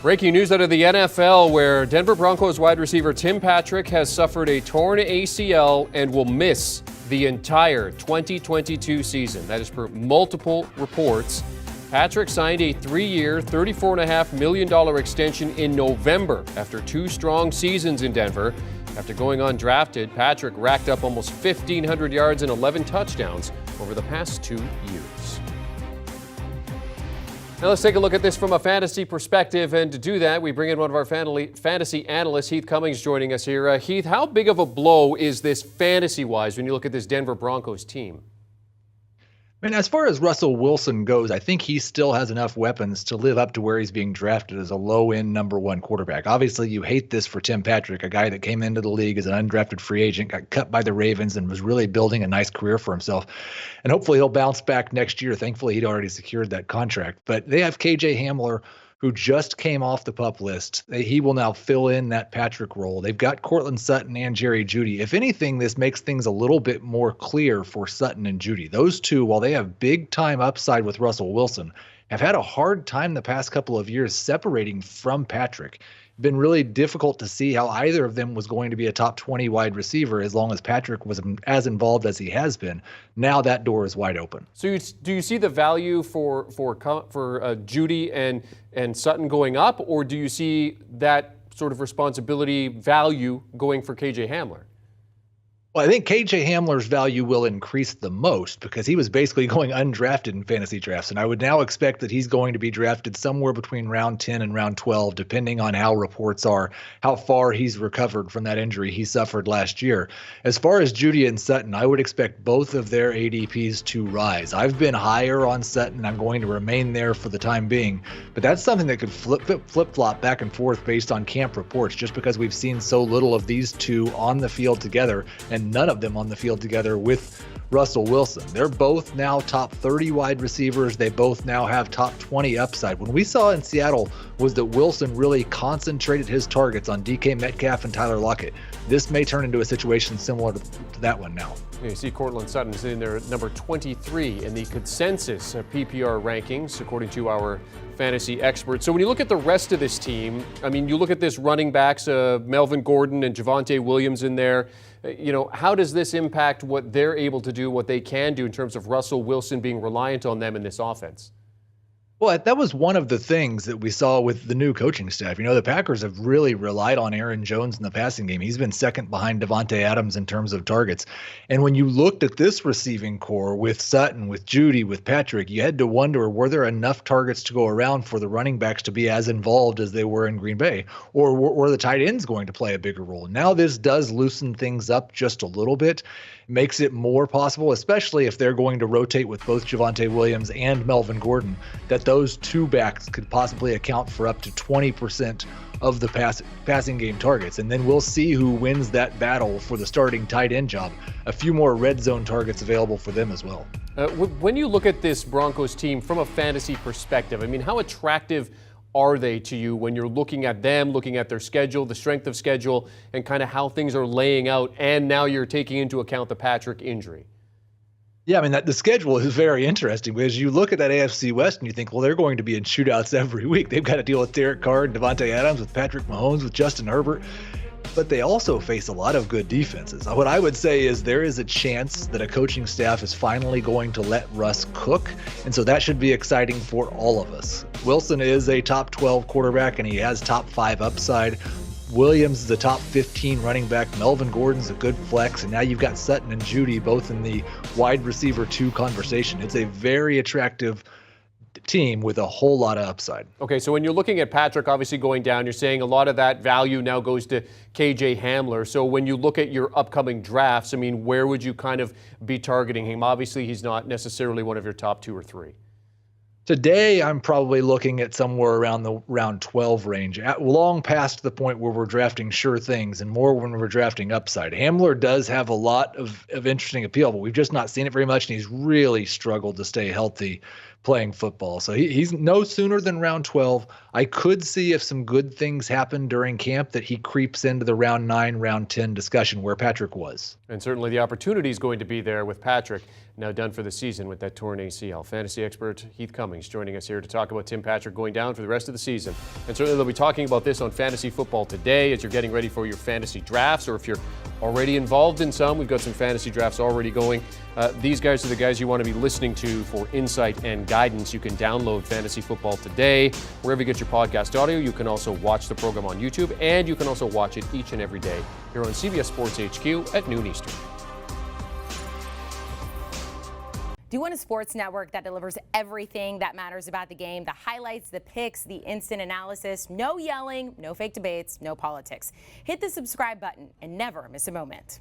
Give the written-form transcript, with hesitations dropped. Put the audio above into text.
Breaking news out of the NFL, where Denver Broncos wide receiver Tim Patrick has suffered a torn ACL and will miss the entire 2022 season. That is per multiple reports. Patrick signed a 3-year, $34.5 million extension in November after 2 strong seasons in Denver. After going undrafted, Patrick racked up almost 1,500 yards and 11 touchdowns over the past 2 years. Now let's take a look at this from a fantasy perspective, and to do that, we bring in one of our fantasy analysts, Heath Cummings, joining us here. Heath, how big of a blow is this fantasy-wise when you look at this Denver Broncos team? I mean, as far as Russell Wilson goes, I think he still has enough weapons to live up to where he's being drafted as a low-end number 1 quarterback. Obviously, you hate this for Tim Patrick, a guy that came into the league as an undrafted free agent, got cut by the Ravens, and was really building a nice career for himself. And hopefully he'll bounce back next year. Thankfully, he'd already secured that contract. But they have KJ Hamler, who just came off the PUP list. He will now fill in that Patrick role. They've got Courtland Sutton and Jerry Jeudy. If anything, this makes things a little bit more clear for Sutton and Jeudy. Those two, while they have big-time upside with Russell Wilson, have had a hard time the past couple of years separating from Patrick. Been really difficult to see how either of them was going to be a top 20 wide receiver as long as Patrick was as involved as he has been. Now that door is wide open. So do you see the value for Jeudy and Sutton going up, or do you see that sort of responsibility value going for KJ Hamler? Well, I think KJ Hamler's value will increase the most because he was basically going undrafted in fantasy drafts. And I would now expect that he's going to be drafted somewhere between round 10 and round 12, depending on how reports are, how far he's recovered from that injury he suffered last year. As far as Jeudy and Sutton, I would expect both of their ADPs to rise. I've been higher on Sutton, and I'm going to remain there for the time being. But that's something that could flip-flop back and forth based on camp reports, just because we've seen so little of these two on the field together and none of them on the field together with Russell Wilson. They're both now top 30 wide receivers. They both now have top 20 upside. When we saw in Seattle was that Wilson really concentrated his targets on DK Metcalf and Tyler Lockett. This may turn into a situation similar to that one now. You see Courtland Sutton is in there at number 23 in the consensus PPR rankings, according to our fantasy experts. So when you look at the rest of this team, I mean, you look at this running backs, Melvin Gordon and Javonte Williams in there. How does this impact what they're able to do, what they can do in terms of Russell Wilson being reliant on them in this offense? Well, that was one of the things that we saw with the new coaching staff. The Packers have really relied on Aaron Jones in the passing game. He's been second behind Devontae Adams in terms of targets. And when you looked at this receiving core with Sutton, with Jeudy, with Patrick, you had to wonder, were there enough targets to go around for the running backs to be as involved as they were in Green Bay? Or were the tight ends going to play a bigger role? Now this does loosen things up just a little bit. Makes it more possible, especially if they're going to rotate with both Javonte Williams and Melvin Gordon, that those two backs could possibly account for up to 20% of the passing game targets. And then we'll see who wins that battle for the starting tight end job. A few more red zone targets available for them as well. When you look at this Broncos team from a fantasy perspective, I mean, how attractive are they to you when you're looking at them, looking at their schedule, the strength of schedule, and kind of how things are laying out, and now you're taking into account the Patrick injury? Yeah, I mean, the schedule is very interesting because you look at that AFC West and you think, well, they're going to be in shootouts every week. They've got to deal with Derek Carr and Devontae Adams, with Patrick Mahomes, with Justin Herbert. But they also face a lot of good defenses. What I would say is there is a chance that a coaching staff is finally going to let Russ cook, and so that should be exciting for all of us. Wilson is a top 12 quarterback, and he has top 5 upside. Williams is a top 15 running back. Melvin Gordon's a good flex, and now you've got Sutton and Jeudy both in the wide receiver 2 conversation. It's a very attractive team with a whole lot of upside. Okay, so when you're looking at Patrick obviously going down, you're saying a lot of that value now goes to KJ Hamler. So when you look at your upcoming drafts, I mean, where would you kind of be targeting him? Obviously, he's not necessarily one of your top 2 or 3. Today, I'm probably looking at somewhere around the round 12 range, long past the point where we're drafting sure things and more when we're drafting upside. Hamler does have a lot of interesting appeal, but we've just not seen it very much, and he's really struggled to stay healthy playing football. So he's no sooner than round 12. I could see if some good things happen during camp that he creeps into the round 9, round 10 discussion where Patrick was. And certainly the opportunity is going to be there with Patrick, now done for the season with that torn ACL. Fantasy expert Heath Cummings joining us here to talk about Tim Patrick going down for the rest of the season. And certainly they'll be talking about this on Fantasy Football Today as you're getting ready for your fantasy drafts, or if you're already involved in some, we've got some fantasy drafts already going. These guys are the guys you want to be listening to for insight and guidance. You can download Fantasy Football Today wherever you get your podcast audio. You can also watch the program on YouTube, and you can also watch it each and every day here on CBS Sports HQ at noon Eastern. Do you want a sports network that delivers everything that matters about the game? The highlights, the picks, the instant analysis, no yelling, no fake debates, no politics. Hit the subscribe button and never miss a moment.